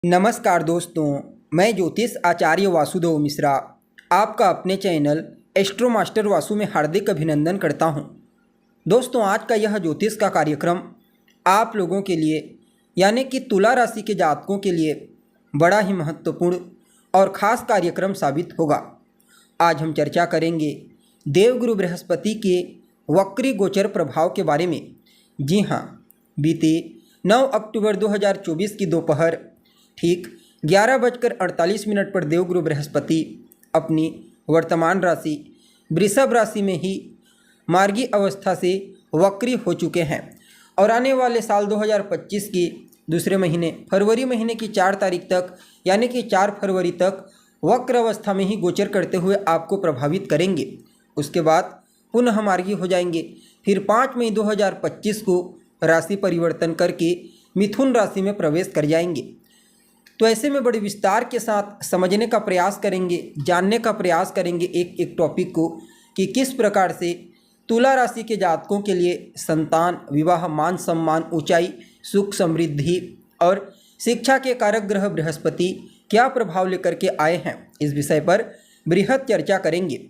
नमस्कार दोस्तों, मैं ज्योतिष आचार्य वासुदेव मिश्रा आपका अपने चैनल एस्ट्रो मास्टर वासु में हार्दिक अभिनंदन करता हूं। दोस्तों, आज का यह ज्योतिष का कार्यक्रम आप लोगों के लिए यानी कि तुला राशि के जातकों के लिए बड़ा ही महत्वपूर्ण और ख़ास कार्यक्रम साबित होगा। आज हम चर्चा करेंगे देवगुरु बृहस्पति के वक्री गोचर प्रभाव के बारे में। जी हाँ, बीते 9 अक्टूबर 2024 की दोपहर ठीक 11:48 पर देवगुरु बृहस्पति अपनी वर्तमान राशि वृषभ राशि में ही मार्गी अवस्था से वक्री हो चुके हैं और आने वाले साल 2025 की दूसरे महीने फरवरी महीने की 4 तारीख तक यानी कि 4 फरवरी तक वक्र अवस्था में ही गोचर करते हुए आपको प्रभावित करेंगे। उसके बाद पुनः मार्गी हो जाएंगे। फिर 5 मई 2025 को राशि परिवर्तन करके मिथुन राशि में प्रवेश कर जाएंगे। तो ऐसे में बड़े विस्तार के साथ समझने का प्रयास करेंगे, जानने का प्रयास करेंगे एक एक टॉपिक को कि किस प्रकार से तुला राशि के जातकों के लिए संतान, विवाह, मान सम्मान, ऊंचाई, सुख, समृद्धि और शिक्षा के कारक ग्रह बृहस्पति क्या प्रभाव लेकर के आए हैं, इस विषय पर बृहद चर्चा करेंगे।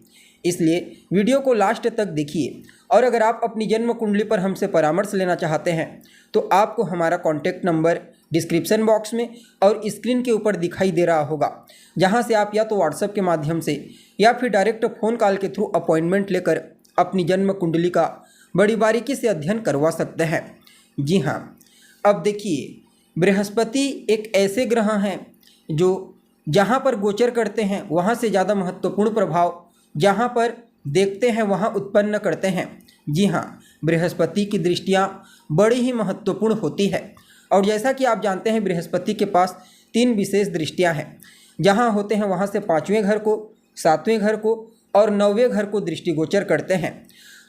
इसलिए वीडियो को लास्ट तक देखिए। और अगर आप अपनी जन्म कुंडली पर हमसे परामर्श लेना चाहते हैं तो आपको हमारा कॉन्टैक्ट नंबर डिस्क्रिप्शन बॉक्स में और स्क्रीन के ऊपर दिखाई दे रहा होगा, जहां से आप या तो व्हाट्सएप के माध्यम से या फिर डायरेक्ट फ़ोन कॉल के थ्रू अपॉइंटमेंट लेकर अपनी जन्म कुंडली का बड़ी बारीकी से अध्ययन करवा सकते हैं। जी हाँ, अब देखिए, बृहस्पति एक ऐसे ग्रह हैं जो जहाँ पर गोचर करते हैं वहाँ से ज़्यादा महत्वपूर्ण प्रभाव जहाँ पर देखते हैं वहाँ उत्पन्न करते हैं। जी हाँ, बृहस्पति की दृष्टियाँ बड़ी ही महत्वपूर्ण होती है और जैसा कि आप जानते हैं बृहस्पति के पास 3 विशेष दृष्टियाँ हैं। जहाँ होते हैं वहाँ से 5वें घर को, 7वें घर को और 9वें घर को दृष्टिगोचर करते हैं।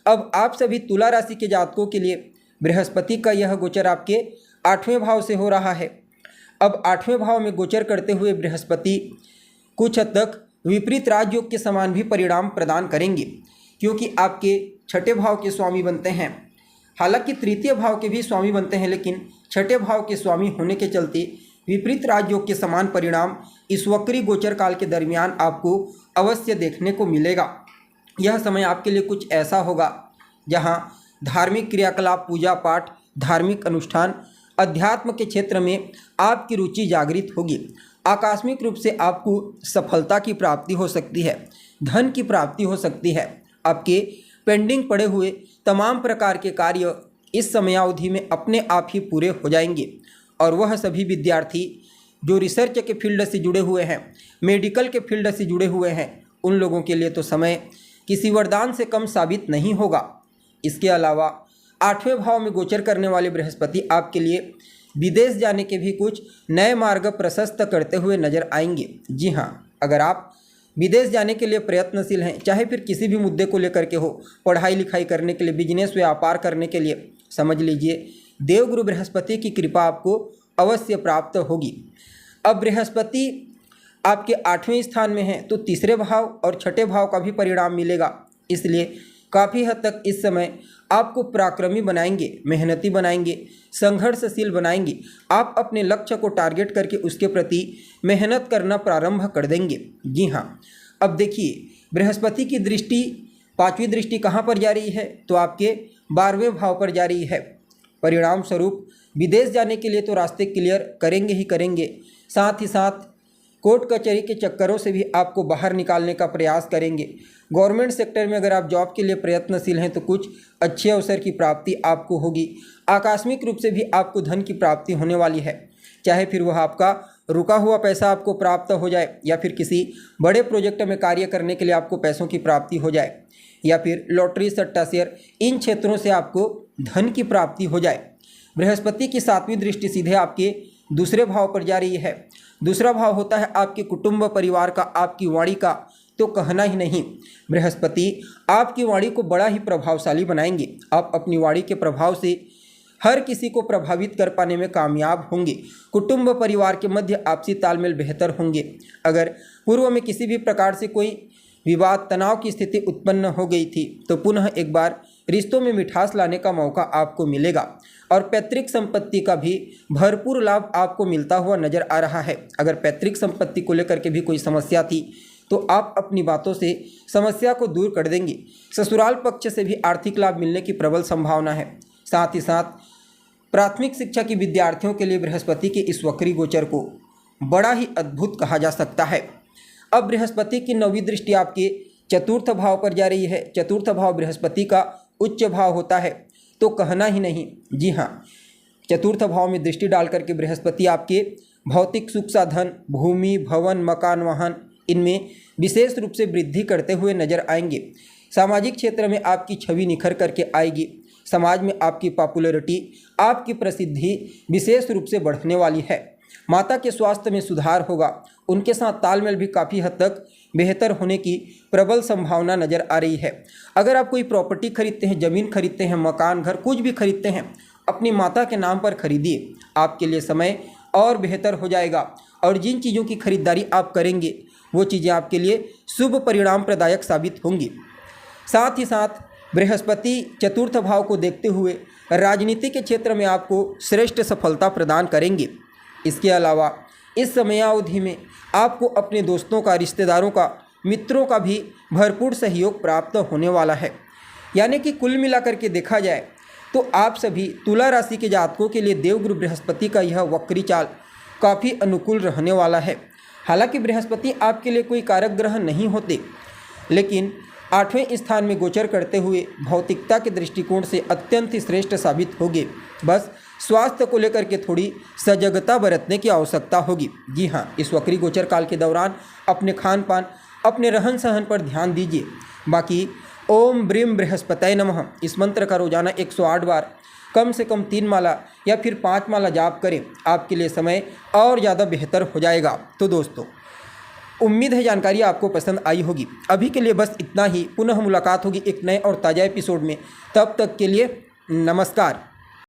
अब आप सभी तुला राशि के जातकों के लिए बृहस्पति का यह गोचर आपके 8वें भाव से हो रहा है। अब 8वें भाव में गोचर करते हुए बृहस्पति कुछ हद तक विपरीत राजयोग के समान भी परिणाम प्रदान करेंगे, क्योंकि आपके 6ठे भाव के स्वामी बनते हैं। हालांकि तृतीय भाव के भी स्वामी बनते हैं, लेकिन 6ठे भाव के स्वामी होने के चलते विपरीत राजयोग के समान परिणाम इस वक्री गोचर काल के दरमियान आपको अवश्य देखने को मिलेगा। यह समय आपके लिए कुछ ऐसा होगा जहां धार्मिक क्रियाकलाप, पूजा पाठ, धार्मिक अनुष्ठान, अध्यात्म के क्षेत्र में आपकी रुचि जागृत होगी। आकस्मिक रूप से आपको सफलता की प्राप्ति हो सकती है, धन की प्राप्ति हो सकती है। आपके पेंडिंग पड़े हुए तमाम प्रकार के कार्य इस समयावधि में अपने आप ही पूरे हो जाएंगे और वह सभी विद्यार्थी जो रिसर्च के फील्ड से जुड़े हुए हैं, मेडिकल के फील्ड से जुड़े हुए हैं, उन लोगों के लिए तो समय किसी वरदान से कम साबित नहीं होगा। इसके अलावा 8वें भाव में गोचर करने वाले बृहस्पति आपके लिए विदेश जाने के भी कुछ नए मार्ग प्रशस्त करते हुए नजर आएंगे। जी हाँ, अगर आप विदेश जाने के लिए प्रयत्नशील हैं, चाहे फिर किसी भी मुद्दे को लेकर के हो, पढ़ाई लिखाई करने के लिए, बिजनेस व्यापार करने के लिए, समझ लीजिए देवगुरु बृहस्पति की कृपा आपको अवश्य प्राप्त होगी। अब बृहस्पति आपके 8वें स्थान में है तो तीसरे भाव और 6ठे भाव का भी परिणाम मिलेगा। इसलिए काफ़ी हद तक इस समय आपको पराक्रमी बनाएंगे, मेहनती बनाएंगे, संघर्षशील बनाएंगे। आप अपने लक्ष्य को टारगेट करके उसके प्रति मेहनत करना प्रारंभ कर देंगे। जी हाँ, अब देखिए, बृहस्पति की दृष्टि 5वीं दृष्टि कहाँ पर जा रही है तो आपके 12वें भाव पर जा रही है। परिणाम स्वरूप विदेश जाने के लिए तो रास्ते क्लियर करेंगे ही करेंगे, साथ ही साथ कोर्ट कचहरी के चक्करों से भी आपको बाहर निकालने का प्रयास करेंगे। गवर्नमेंट सेक्टर में अगर आप जॉब के लिए प्रयत्नशील हैं तो कुछ अच्छे अवसर की प्राप्ति आपको होगी। आकस्मिक रूप से भी आपको धन की प्राप्ति होने वाली है, चाहे फिर वह आपका रुका हुआ पैसा आपको प्राप्त हो जाए या फिर किसी बड़े प्रोजेक्ट में कार्य करने के लिए आपको पैसों की प्राप्ति हो जाए या फिर लॉटरी, सट्टा, शेयर, इन क्षेत्रों से आपको धन की प्राप्ति हो जाए। बृहस्पति की 7वीं दृष्टि सीधे आपके दूसरे भाव पर जा रही है। दूसरा भाव होता है आपके कुटुंब परिवार का, आपकी वाणी का तो कहना ही नहीं। बृहस्पति आपकी वाणी को बड़ा ही प्रभावशाली बनाएंगे। आप अपनी वाणी के प्रभाव से हर किसी को प्रभावित कर पाने में कामयाब होंगे। कुटुंब परिवार के मध्य आपसी तालमेल बेहतर होंगे। अगर पूर्व में किसी भी प्रकार से कोई विवाद, तनाव की स्थिति उत्पन्न हो गई थी तो पुनः एक बार रिश्तों में मिठास लाने का मौका आपको मिलेगा और पैतृक संपत्ति का भी भरपूर लाभ आपको मिलता हुआ नजर आ रहा है। अगर पैतृक संपत्ति को लेकर के भी कोई समस्या थी तो आप अपनी बातों से समस्या को दूर कर देंगे। ससुराल पक्ष से भी आर्थिक लाभ मिलने की प्रबल संभावना है। साथ ही साथ प्राथमिक शिक्षा के विद्यार्थियों के लिए बृहस्पति के इस वक्री गोचर को बड़ा ही अद्भुत कहा जा सकता है। अब बृहस्पति की 9वीं दृष्टि आपके चतुर्थ भाव पर जा रही है। चतुर्थ भाव बृहस्पति का उच्च भाव होता है तो कहना ही नहीं। जी हाँ, चतुर्थ भाव में दृष्टि डाल करके बृहस्पति आपके भौतिक सुख साधन, भूमि, भवन, मकान, वाहन इनमें विशेष रूप से वृद्धि करते हुए नजर आएंगे। सामाजिक क्षेत्र में आपकी छवि निखर करके आएगी। समाज में आपकी पॉपुलैरिटी, आपकी प्रसिद्धि विशेष रूप से बढ़ने वाली है। माता के स्वास्थ्य में सुधार होगा। उनके साथ तालमेल भी काफ़ी हद तक बेहतर होने की प्रबल संभावना नज़र आ रही है। अगर आप कोई प्रॉपर्टी खरीदते हैं, ज़मीन खरीदते हैं, मकान, घर कुछ भी खरीदते हैं, अपनी माता के नाम पर खरीदिए। आपके लिए समय और बेहतर हो जाएगा और जिन चीज़ों की खरीदारी आप करेंगे वो चीज़ें आपके लिए शुभ परिणाम प्रदायक साबित होंगी। साथ ही साथ बृहस्पति चतुर्थ भाव को देखते हुए राजनीति के क्षेत्र में आपको श्रेष्ठ सफलता प्रदान करेंगे। इसके अलावा इस समयावधि में आपको अपने दोस्तों का, रिश्तेदारों का, मित्रों का भी भरपूर सहयोग प्राप्त होने वाला है। यानी कि कुल मिलाकर के देखा जाए तो आप सभी तुला राशि के जातकों के लिए देवगुरु बृहस्पति का यह वक्री चाल काफ़ी अनुकूल रहने वाला है। हालांकि बृहस्पति आपके लिए कोई कारक ग्रह नहीं होते, लेकिन 8वें स्थान में गोचर करते हुए भौतिकता के दृष्टिकोण से अत्यंत ही श्रेष्ठ साबित होंगे। बस स्वास्थ्य को लेकर के थोड़ी सजगता बरतने की आवश्यकता होगी। जी हाँ, इस वक्री गोचर काल के दौरान अपने खान पान, अपने रहन सहन पर ध्यान दीजिए। बाकी ओम ब्रीम बृहस्पतये नमः इस मंत्र का रोजाना 108 बार कम से कम 3 माला या फिर 5 माला जाप करें। आपके लिए समय और ज़्यादा बेहतर हो जाएगा। तो दोस्तों, उम्मीद है जानकारी आपको पसंद आई होगी। अभी के लिए बस इतना ही। पुनः मुलाकात होगी एक नए और ताज़ा एपिसोड में। तब तक के लिए नमस्कार।